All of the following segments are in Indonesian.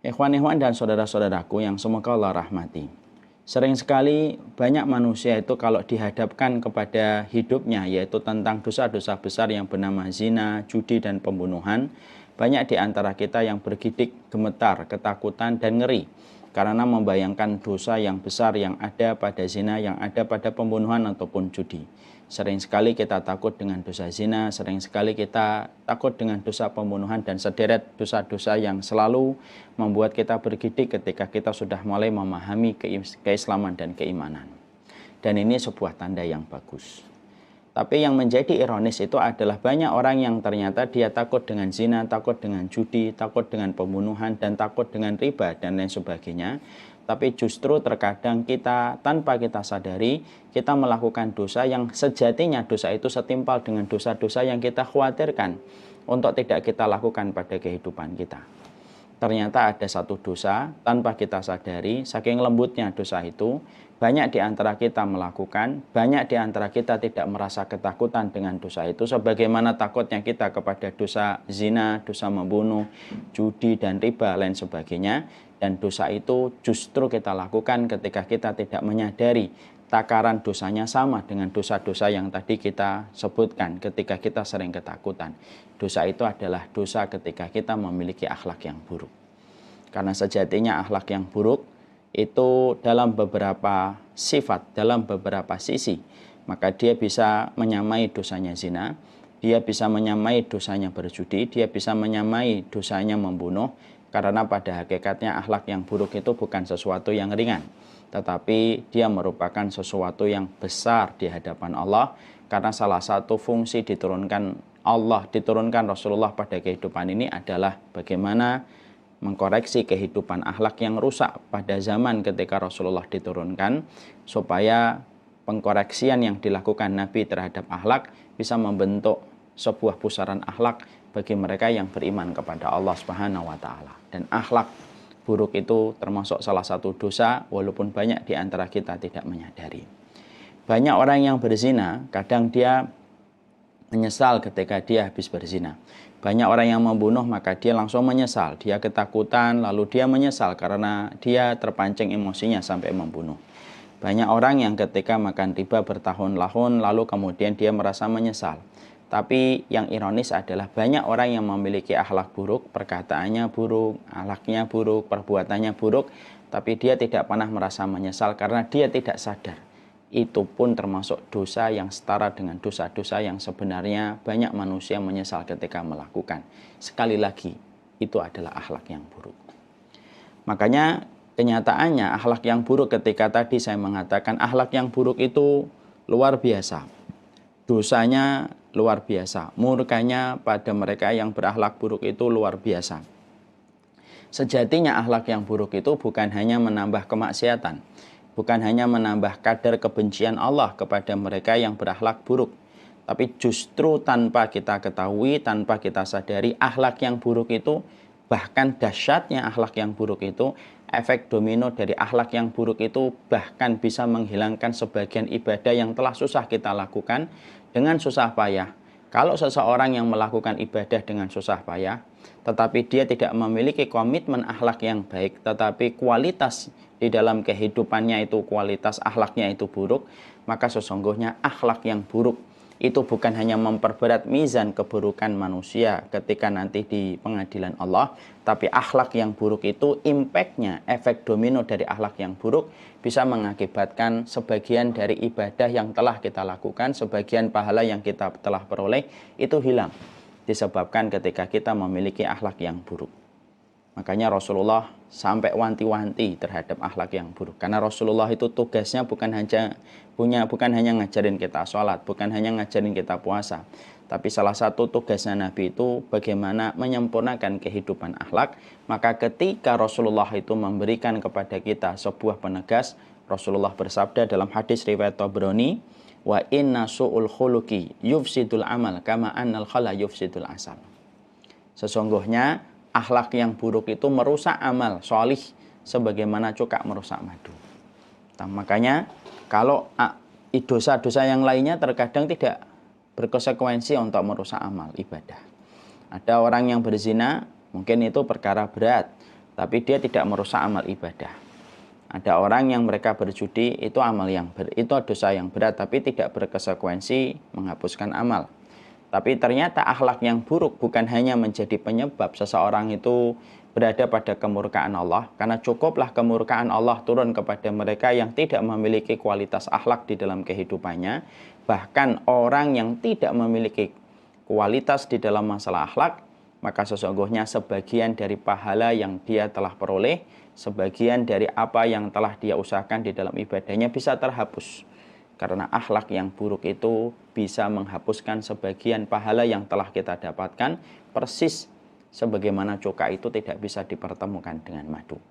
Ikhwan-ikhwan dan saudara-saudaraku yang semoga Allah rahmati. Sering sekali banyak manusia itu kalau dihadapkan kepada hidupnya, yaitu tentang dosa-dosa besar yang bernama zina, judi, dan pembunuhan, banyak di antara kita yang bergidik, gemetar, ketakutan, dan ngeri karena membayangkan dosa yang besar yang ada pada zina, yang ada pada pembunuhan ataupun judi. Sering sekali kita takut dengan dosa zina, sering sekali kita takut dengan dosa pembunuhan dan sederet dosa-dosa yang selalu membuat kita bergidik ketika kita sudah mulai memahami keislaman dan keimanan. Dan ini sebuah tanda yang bagus. Tapi yang menjadi ironis itu adalah banyak orang yang ternyata dia takut dengan zina, takut dengan judi, takut dengan pembunuhan, dan takut dengan riba, dan lain sebagainya. Tapi justru terkadang kita tanpa kita sadari, kita melakukan dosa yang sejatinya dosa itu setimpal dengan dosa-dosa yang kita khawatirkan untuk tidak kita lakukan pada kehidupan kita. Ternyata ada satu dosa tanpa kita sadari, saking lembutnya dosa itu, banyak di antara kita melakukan, banyak di antara kita tidak merasa ketakutan dengan dosa itu, sebagaimana takutnya kita kepada dosa zina, dosa membunuh, judi, dan riba, lain sebagainya. Dan dosa itu justru kita lakukan ketika kita tidak menyadari takaran dosanya sama dengan dosa-dosa yang tadi kita sebutkan ketika kita sering ketakutan. Dosa itu adalah dosa ketika kita memiliki akhlak yang buruk. Karena sejatinya akhlak yang buruk itu dalam beberapa sifat, dalam beberapa sisi, maka dia bisa menyamai dosanya zina, dia bisa menyamai dosanya berjudi, dia bisa menyamai dosanya membunuh, karena pada hakikatnya akhlak yang buruk itu bukan sesuatu yang ringan, tetapi dia merupakan sesuatu yang besar di hadapan Allah, karena salah satu fungsi diturunkan Rasulullah pada kehidupan ini adalah bagaimana mengkoreksi kehidupan akhlak yang rusak pada zaman ketika Rasulullah diturunkan, supaya pengkoreksian yang dilakukan Nabi terhadap akhlak bisa membentuk sebuah pusaran akhlak bagi mereka yang beriman kepada Allah Subhanahu wa taala. Dan akhlak buruk itu termasuk salah satu dosa walaupun banyak di antara kita tidak menyadari. Banyak orang yang berzina, kadang dia menyesal ketika dia habis berzina. Banyak orang yang membunuh, maka dia langsung menyesal. Dia ketakutan, lalu dia menyesal karena dia terpancing emosinya sampai membunuh. Banyak orang yang ketika makan riba bertahun-tahun, lalu kemudian dia merasa menyesal. Tapi yang ironis adalah banyak orang yang memiliki akhlak buruk, perkataannya buruk, akhlaknya buruk, perbuatannya buruk, tapi dia tidak pernah merasa menyesal karena dia tidak sadar. Itu pun termasuk dosa yang setara dengan dosa-dosa yang sebenarnya banyak manusia menyesal ketika melakukan. Sekali lagi, itu adalah akhlak yang buruk. Makanya kenyataannya akhlak yang buruk, ketika tadi saya mengatakan akhlak yang buruk itu luar biasa. Dosanya luar biasa, murkanya pada mereka yang berakhlak buruk itu luar biasa. Sejatinya akhlak yang buruk itu bukan hanya menambah kemaksiatan, bukan hanya menambah kadar kebencian Allah kepada mereka yang berakhlak buruk, tapi justru tanpa kita ketahui, tanpa kita sadari, akhlak yang buruk itu, bahkan dahsyatnya akhlak yang buruk itu, efek domino dari akhlak yang buruk itu bahkan bisa menghilangkan sebagian ibadah yang telah susah kita lakukan dengan susah payah. Kalau seseorang yang melakukan ibadah dengan susah payah, tetapi dia tidak memiliki komitmen akhlak yang baik, tetapi kualitas di dalam kehidupannya itu, kualitas akhlaknya itu buruk, maka sesungguhnya akhlak yang buruk itu bukan hanya memperberat mizan keburukan manusia ketika nanti di pengadilan Allah, tapi akhlak yang buruk itu impactnya, efek domino dari akhlak yang buruk bisa mengakibatkan sebagian dari ibadah yang telah kita lakukan, sebagian pahala yang kita telah peroleh itu hilang, disebabkan ketika kita memiliki akhlak yang buruk. Makanya Rasulullah sampai wanti-wanti terhadap akhlak yang buruk. Karena Rasulullah itu tugasnya bukan hanya ngajarin kita sholat, bukan hanya ngajarin kita puasa. Tapi salah satu tugasnya Nabi itu bagaimana menyempurnakan kehidupan akhlak. Maka ketika Rasulullah itu memberikan kepada kita sebuah penegas, Rasulullah bersabda dalam hadis riwayat Tabrani, wa inna su'ul khuluqi yufsidul amal kama annal khala yufsidul asal. Sesungguhnya akhlak yang buruk itu merusak amal sholih sebagaimana cukak merusak madu. Nah, makanya kalau dosa-dosa yang lainnya terkadang tidak berkonsekuensi untuk merusak amal ibadah. Ada orang yang berzina, Mungkin itu perkara berat, tapi dia tidak merusak amal ibadah. Ada orang yang mereka berjudi, itu itu dosa yang berat, tapi tidak berkonsekuensi menghapuskan amal. Tapi ternyata akhlak yang buruk bukan hanya menjadi penyebab seseorang itu berada pada kemurkaan Allah, karena cukuplah kemurkaan Allah turun kepada mereka yang tidak memiliki kualitas akhlak di dalam kehidupannya. Bahkan orang yang tidak memiliki kualitas di dalam masalah akhlak, maka sesungguhnya sebagian dari pahala yang dia telah peroleh, sebagian dari apa yang telah dia usahakan di dalam ibadahnya bisa terhapus. Karena akhlak yang buruk itu bisa menghapuskan sebagian pahala yang telah kita dapatkan, persis sebagaimana cuka itu tidak bisa dipertemukan dengan madu.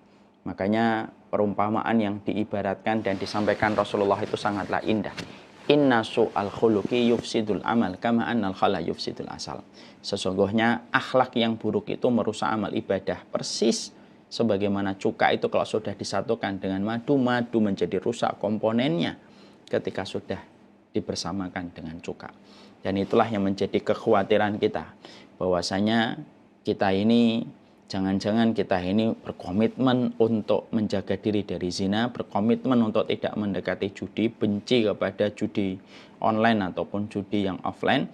Makanya perumpamaan yang diibaratkan dan disampaikan Rasulullah itu sangatlah indah. Inna su'al khuluqi yufsidul amal kama annal khala yufsidul asal. Sesungguhnya akhlak yang buruk itu merusak amal ibadah, persis sebagaimana cuka itu kalau sudah disatukan dengan madu, madu menjadi rusak komponennya ketika sudah dibersamakan dengan cuka. Dan itulah yang menjadi kekhawatiran kita, bahwasanya kita ini jangan-jangan kita ini berkomitmen untuk menjaga diri dari zina, berkomitmen untuk tidak mendekati judi, benci kepada judi online ataupun judi yang offline,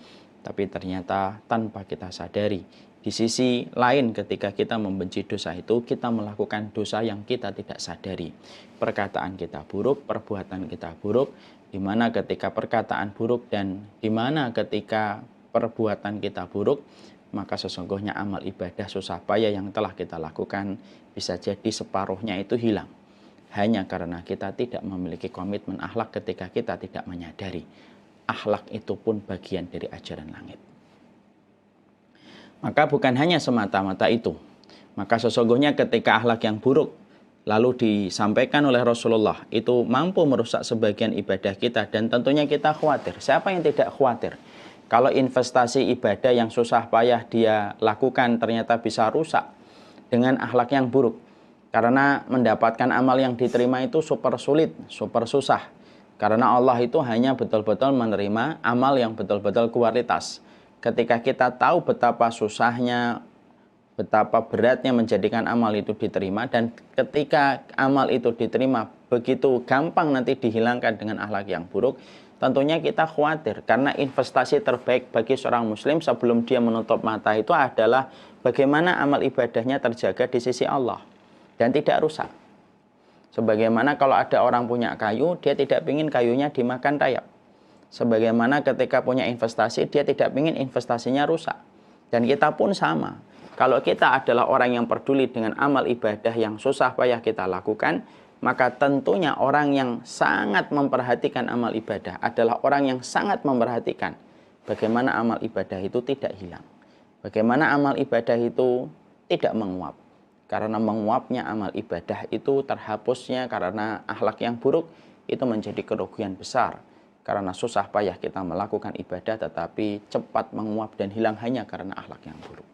tapi ternyata tanpa kita sadari, di sisi lain ketika kita membenci dosa itu, kita melakukan dosa yang kita tidak sadari. Perkataan kita buruk, perbuatan kita buruk, di mana ketika perkataan buruk dan di mana ketika perbuatan kita buruk, maka sesungguhnya amal ibadah susah payah yang telah kita lakukan bisa jadi separuhnya itu hilang. Hanya karena kita tidak memiliki komitmen akhlak ketika kita tidak menyadari. Akhlak itu pun bagian dari ajaran langit. Maka bukan hanya semata-mata itu. Maka sesungguhnya ketika akhlak yang buruk lalu disampaikan oleh Rasulullah, itu mampu merusak sebagian ibadah kita, dan tentunya kita khawatir. Siapa yang tidak khawatir? Kalau investasi ibadah yang susah payah dia lakukan ternyata bisa rusak dengan akhlak yang buruk. Karena mendapatkan amal yang diterima itu super sulit, super susah. Karena Allah itu hanya betul-betul menerima amal yang betul-betul kualitas. Ketika kita tahu betapa susahnya, betapa beratnya menjadikan amal itu diterima, dan ketika amal itu diterima begitu gampang nanti dihilangkan dengan akhlak yang buruk, tentunya kita khawatir. Karena investasi terbaik bagi seorang muslim sebelum dia menutup mata itu adalah bagaimana amal ibadahnya terjaga di sisi Allah dan tidak rusak. Sebagaimana kalau ada orang punya kayu, dia tidak ingin kayunya dimakan rayap. Sebagaimana ketika punya investasi, dia tidak ingin investasinya rusak. Dan kita pun sama. Kalau kita adalah orang yang peduli dengan amal ibadah yang susah payah kita lakukan, maka tentunya orang yang sangat memperhatikan amal ibadah adalah orang yang sangat memperhatikan bagaimana amal ibadah itu tidak hilang. Bagaimana amal ibadah itu tidak menguap. Karena menguapnya amal ibadah itu terhapusnya karena akhlak yang buruk itu menjadi kerugian besar. Karena susah payah kita melakukan ibadah tetapi cepat menguap dan hilang hanya karena akhlak yang buruk.